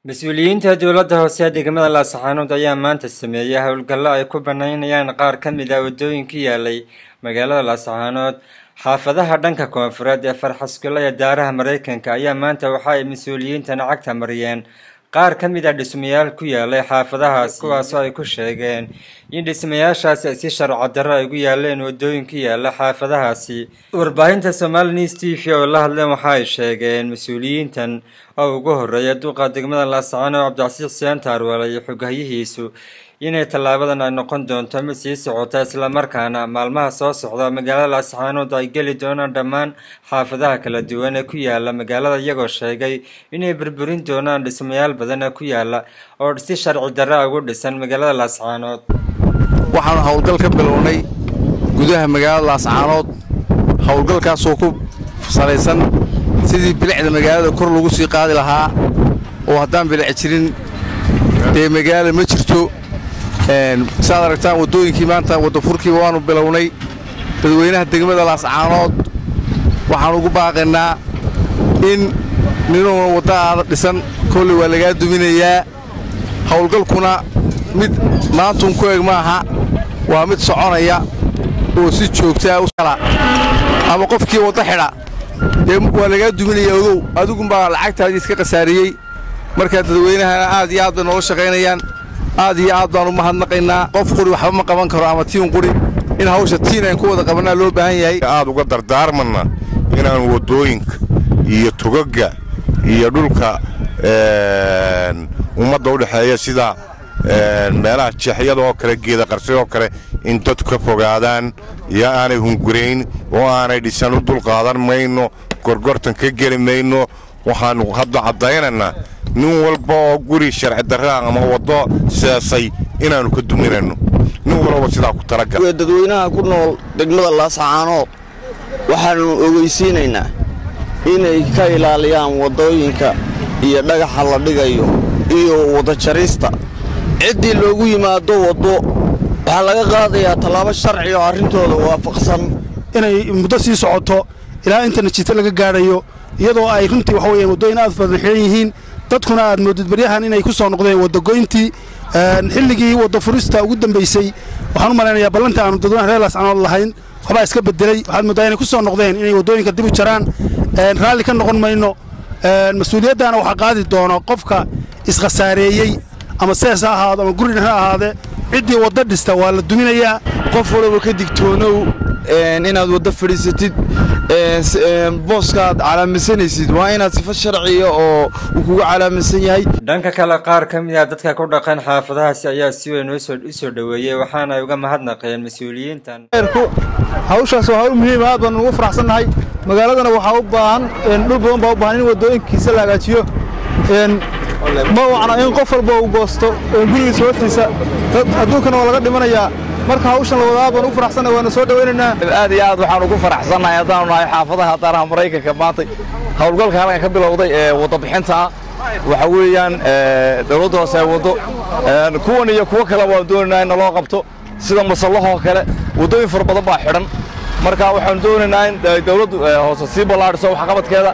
مسؤوليinta dawladda hoose degmada Lasanod ayaa maanta sameeyay hawlgallo ay ku banaynayaan qaar ka mid ah wadooyinka yaalay magaalada Lasanod xaafadaha dhanka koonfureed ee farxaskooda daaraha Mareykanka ayaa maanta waxa ay mas'uuliyiinta lacagta mariyeen qaar ka mid ah dhismayaal ku yaalay xaafadahaas kuwaas oo ay ku sheegeen in dhismayaashaas si sharci darro ay ugu yaaleen wadooyinka yaala xaafadahaasi warbaahinta Somali News TV oo la hadleen waxa ay sheegeen mas'uuliyiintan oo ugu horeeyay duqa degmada Lasanod Abdulcasiis Center walay xogayihiisu inay talaabadan ay noqon doonto mid sii socota isla markaana maalmaha soo socda magaalada Lasanod ay gali doonaan dhammaan xaafadaha kala duwan ee ku yaala magaalada iyagoo sheegay inay burburin doonaan dhismayaal badan oo ku yaala oo si sharci darro ugu dhisan magaalada Lasanod waxaan hawlgal ka bilownay gudaha magaalada Lasanod hawlgalkaas oo ku salaysan sidii bilicda magaalada kor lagu sii qaadi lahaa oo haddaan bilic jirin ee magaalada ma jirto saad aragtaan wadooyinkii maanta wada furkii waanu bilownay dadweynaha degmada Lasanod waxaan ugu baaqaynaa in ninoo wada dhisan kulli waa laga duminayaa hawlgalkuna mid maantun ku eeg maaha waa mid soconaya oo si joogta u sala ama qofkii wada xidha waa laga duminayaa adigu baa lacagtaadii iska qasaariyay marka dadweynaha aad iyo aad bay noo shaqeynayaan aad iyo aad baan u mahadnaqaynaa qof qori waxba ma qaban karo ama tiin qori in hawsha tiin aan ku wada qabanaa loo baahan yahay aad uga dardaarmana inaan wadooyinka iyo tugaga iyo dhulka ummadda u dhaxeeya sida meelaha jeexyada oo kale geeda qarsi oo kale in dadku ka fogaadaan iyo aanay hungurayn oo aanay dhisan u dul qaadan mayno gorgortan ka geli mayno waxaanu hadda cadaynaynaa nin walba oo guri sharci darro ama wado siyaasay inaanu ka duminayno nin walba sidaa ku talagal dadweynaha ku nool degmada Lasanod waxaanu ogeysiinaynaa inay ka ilaaliyaan wadooyinka iyo dhagaxa la dhigayo iyo wada jarista cidii loogu yimaado wado waxa laga qaadayaa talaabo sharci oo arintooda waafaqsan inay muddo sii socoto ilaa inta natiijada laga gaarayo iyadoo ay runtii wax weeyaan wadooyin aad badan xiran yihiin dadkuna aad moodid baryahan inay ku soo noqdeen wada goyntii xilligii wada furista ugu dambeysay waxaan u maleynayaa ballanta aanu dadweynaha reer Lasanod lahayn waxba iska bedelay waxaad moodaa inay ku soo noqdeen inay wadooyinka dib u jaraan raalli ka noqon mayno mas'uuliyadana waxa qaadi doona qofka isqasaareeyay ama sees ha ahaado ama guri ha ahaade cidii wada dhista waa la duminayaa qof walba ka digtoonow inaad wada fadhiisatid booskaad calaamisanaysid waa inaad sifo sharciya oo kugu calaamisan yahay dhanka kale qaar ka mid ah dadka ku dhaqan xaafadahaasi ayaa si weyn u soo dhaweeyay waxaana ay uga mahadnaqeen mas'uuliyiintan hawshaas waa hawl muhiim ah baan ugu faraxsanahay magaaladana waxa u baahan dhul badan baa u baahan in wadooyinkiisa la hagaajiyo ma wacna in qof walba uu goosto gurigiisa hortiisa adduunkana waa laga dhimanayaa marka hawshan la wadaa baan u faraxsanahay waana soo dhaweynaynaa aad iyo aad waxaan ugu faraxsanahay hadaan nahay xaafadaha daaraha Mareykanka maanta hawlgalka halkan ka bilowday ee wada bixinta waxa weeyaan dawladda hoose wado kuwan iyo kuwa kale waa doonaynaa in loo qabto sida masallaha kale wadooyin far badan baa xiran marka waxaan doonaynaa in dawladdu hoose si balaadhiso wax qabadkeeda